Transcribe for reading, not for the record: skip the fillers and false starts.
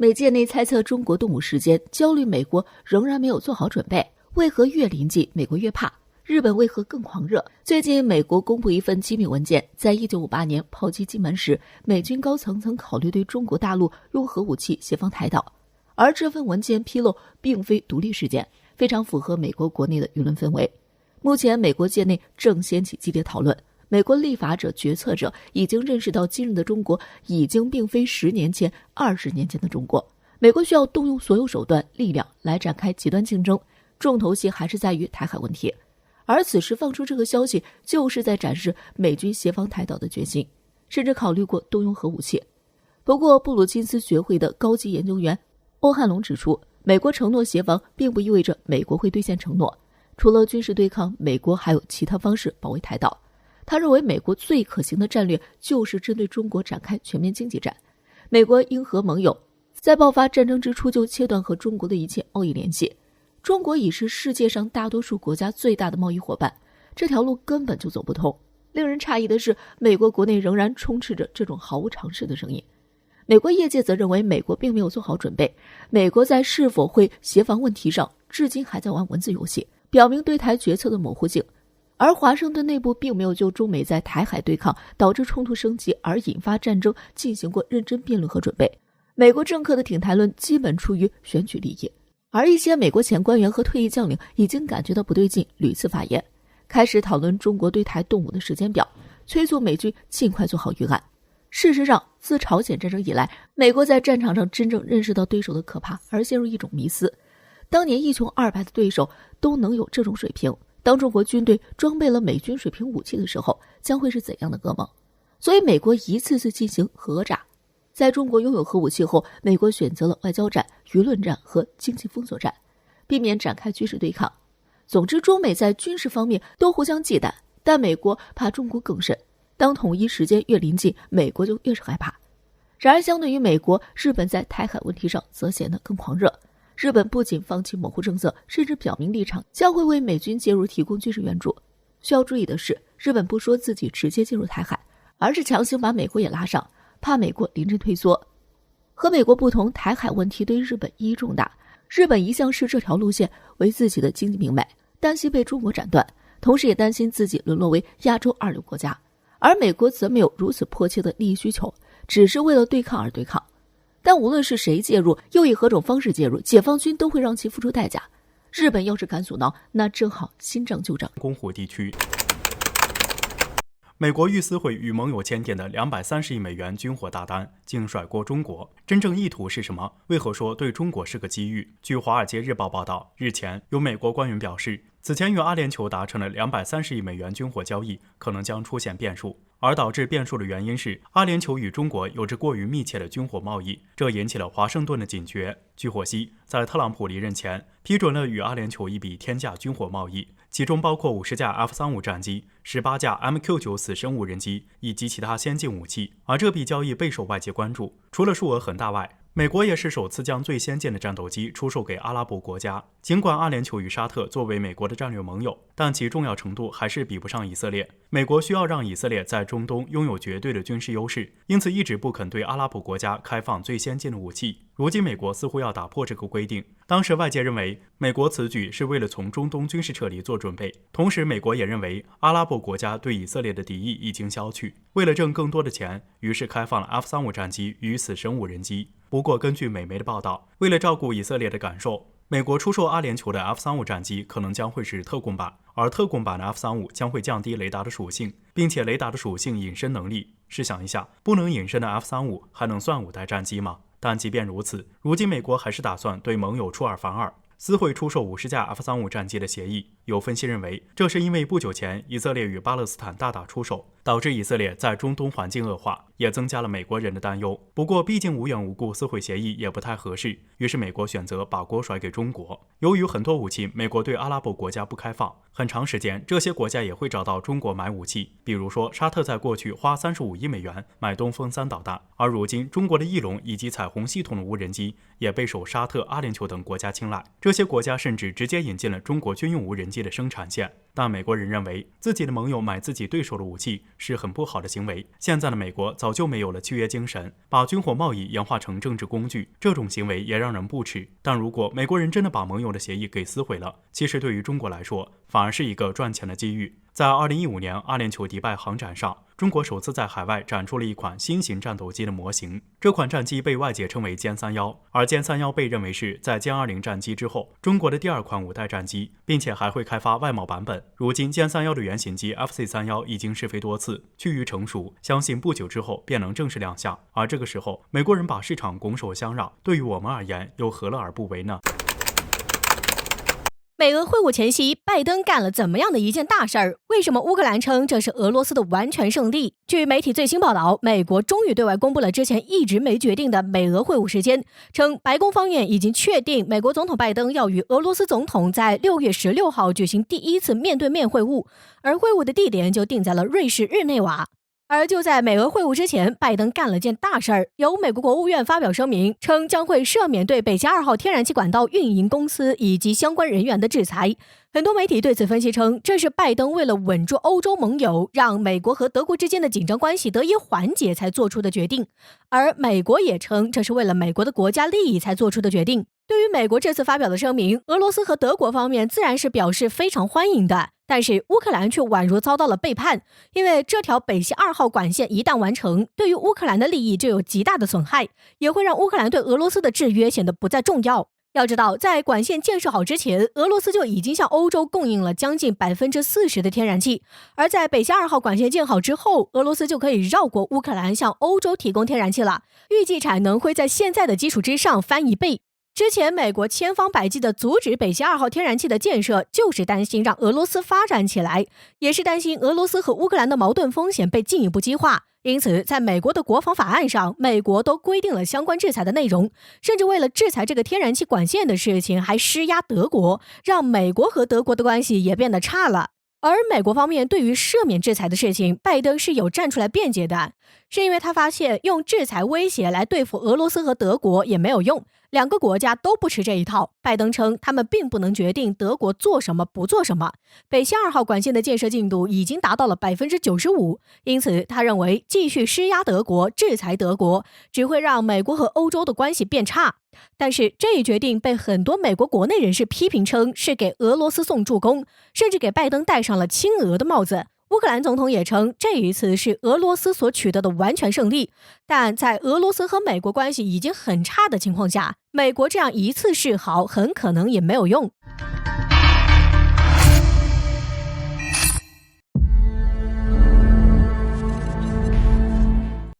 美界内猜测中国动武事件，焦虑美国仍然没有做好准备。为何越临近美国越怕？日本为何更狂热？最近美国公布一份机密文件，在1958年炮击金门时，美军高层曾考虑对中国大陆用核武器协防台岛。而这份文件披露并非独立事件，非常符合美国国内的舆论氛围。目前美国界内正掀起激烈讨论，美国立法者、决策者已经认识到今日的中国已经并非10年前、20年前的中国。美国需要动用所有手段、力量来展开极端竞争，重头戏还是在于台海问题。而此时放出这个消息，就是在展示美军协防台岛的决心，甚至考虑过动用核武器。不过布鲁金斯学会的高级研究员欧汉龙指出，美国承诺协防并不意味着美国会兑现承诺，除了军事对抗，美国还有其他方式保卫台岛。他认为美国最可行的战略就是针对中国展开全面经济战。美国应和盟友，在爆发战争之初就切断和中国的一切贸易联系。中国已是世界上大多数国家最大的贸易伙伴，这条路根本就走不通。令人诧异的是，美国国内仍然充斥着这种毫无常识的声音。美国业界则认为美国并没有做好准备，美国在是否会协防问题上至今还在玩文字游戏，表明对台决策的模糊性。而华盛顿内部并没有就中美在台海对抗导致冲突升级而引发战争进行过认真辩论和准备。美国政客的挺台论基本出于选举利益，而一些美国前官员和退役将领已经感觉到不对劲，屡次发言，开始讨论中国对台动武的时间表，催促美军尽快做好预案。事实上，自朝鲜战争以来，美国在战场上真正认识到对手的可怕，而陷入一种迷思。当年一穷二白的对手都能有这种水平，当中国军队装备了美军水平武器的时候，将会是怎样的噩梦？所以美国一次次进行核炸。在中国拥有核武器后，美国选择了外交战、舆论战和经济封锁战，避免展开军事对抗。总之，中美在军事方面都互相忌惮，但美国怕中国更甚。当统一时间越临近，美国就越是害怕。然而相对于美国，日本在台海问题上则显得更狂热。日本不仅放弃模糊政策，甚至表明立场将会为美军介入提供军事援助。需要注意的是，日本不说自己直接进入台海，而是强行把美国也拉上，怕美国临阵退缩。和美国不同，台海问题对日本意义重大，日本一向视这条路线为自己的经济命脉，担心被中国斩断，同时也担心自己沦落为亚洲二流国家。而美国则没有如此迫切的利益需求，只是为了对抗而对抗。但无论是谁介入，又以何种方式介入，解放军都会让其付出代价。日本要是敢阻挠，那正好新账旧账。宫湖地区，美国欲撕毁与盟友签订的230亿美元军火大单，竟甩锅中国。真正意图是什么？为何说对中国是个机遇？据《华尔街日报》报道，日前有美国官员表示，此前与阿联酋达成了230亿美元军火交易，可能将出现变数。而导致变数的原因是，阿联酋与中国有着过于密切的军火贸易，这引起了华盛顿的警觉。据获悉，在特朗普离任前，批准了与阿联酋一笔天价军火贸易，其中包括50架 F-35战机、18架 MQ-9死神无人机以及其他先进武器。而这笔交易备受外界关注，除了数额很大外，美国也是首次将最先进的战斗机出售给阿拉伯国家。尽管阿联酋与沙特作为美国的战略盟友，但其重要程度还是比不上以色列。美国需要让以色列在中东拥有绝对的军事优势，因此一直不肯对阿拉伯国家开放最先进的武器。如今美国似乎要打破这个规定。当时外界认为，美国此举是为了从中东军事撤离做准备，同时美国也认为阿拉伯国家对以色列的敌意已经消去，为了挣更多的钱，于是开放了 F-35战机与死神无人机。不过根据美媒的报道，为了照顾以色列的感受，美国出售阿联酋的 F-35战机可能将会是特供版，而特供版的 F-35将会降低雷达的属性，并且雷达的属性隐身能力。试想一下，不能隐身的 F-35还能算5代战机吗？但即便如此，如今美国还是打算对盟友出尔反尔，撕毁出售50架 F-35战机的协议。有分析认为，这是因为不久前以色列与巴勒斯坦大打出手，导致以色列在中东环境恶化，也增加了美国人的担忧。不过毕竟无缘无故撕毁协议也不太合适，于是美国选择把锅甩给中国。由于很多武器美国对阿拉伯国家不开放，很长时间这些国家也会找到中国买武器。比如说沙特在过去花35亿美元买东风3导弹，而如今中国的翼龙以及彩虹系统的无人机也备受沙特、阿联酋等国家青睐。这这些国家甚至直接引进了中国军用无人机的生产线。但美国人认为自己的盟友买自己对手的武器是很不好的行为。现在的美国早就没有了契约精神，把军火贸易演化成政治工具，这种行为也让人不齿。但如果美国人真的把盟友的协议给撕毁了，其实对于中国来说反而是一个赚钱的机遇。在2015年阿联酋迪拜航展上，中国首次在海外展出了一款新型战斗机的模型。这款战机被外界称为歼31，而歼31被认为是在歼20战机之后中国的第2款5代战机，并且还会开发外贸版本。如今歼31的原型机 FC31已经试飞多次，趋于成熟，相信不久之后便能正式亮相。而这个时候，美国人把市场拱手相让，对于我们而言又何乐而不为呢？美俄会晤前夕，拜登干了怎么样的一件大事儿？为什么乌克兰称这是俄罗斯的完全胜利？据媒体最新报道，美国终于对外公布了之前一直没决定的美俄会晤时间，称白宫方面已经确定美国总统拜登要与俄罗斯总统在6月16号举行第一次面对面会晤，而会晤的地点就定在了瑞士日内瓦。而就在美俄会晤之前，拜登干了件大事儿，由美国国务院发表声明，称将会赦免对北溪2号天然气管道运营公司以及相关人员的制裁。很多媒体对此分析称，这是拜登为了稳住欧洲盟友，让美国和德国之间的紧张关系得以缓解才做出的决定。而美国也称，这是为了美国的国家利益才做出的决定。对于美国这次发表的声明，俄罗斯和德国方面自然是表示非常欢迎的。但是乌克兰却宛如遭到了背叛，因为这条北溪2号管线一旦完成，对于乌克兰的利益就有极大的损害，也会让乌克兰对俄罗斯的制约显得不再重要。要知道，在管线建设好之前，俄罗斯就已经向欧洲供应了将近40%的天然气，而在北溪2号管线建好之后，俄罗斯就可以绕过乌克兰向欧洲提供天然气了，预计产能会在现在的基础之上翻1倍。之前美国千方百计地阻止北溪2号天然气的建设，就是担心让俄罗斯发展起来，也是担心俄罗斯和乌克兰的矛盾风险被进一步激化。因此在美国的国防法案上，美国都规定了相关制裁的内容，甚至为了制裁这个天然气管线的事情还施压德国，让美国和德国的关系也变得差了。而美国方面对于赦免制裁的事情，拜登是有站出来辩解的，是因为他发现用制裁威胁来对付俄罗斯和德国也没有用，两个国家都不吃这一套。拜登称他们并不能决定德国做什么不做什么。北溪2号管线的建设进度已经达到了95%，因此他认为继续施压德国、制裁德国，只会让美国和欧洲的关系变差。但是这一决定被很多美国国内人士批评称是给俄罗斯送助攻，甚至给拜登戴上了亲俄的帽子。乌克兰总统也称这一次是俄罗斯所取得的完全胜利，但在俄罗斯和美国关系已经很差的情况下，美国这样一次示好很可能也没有用。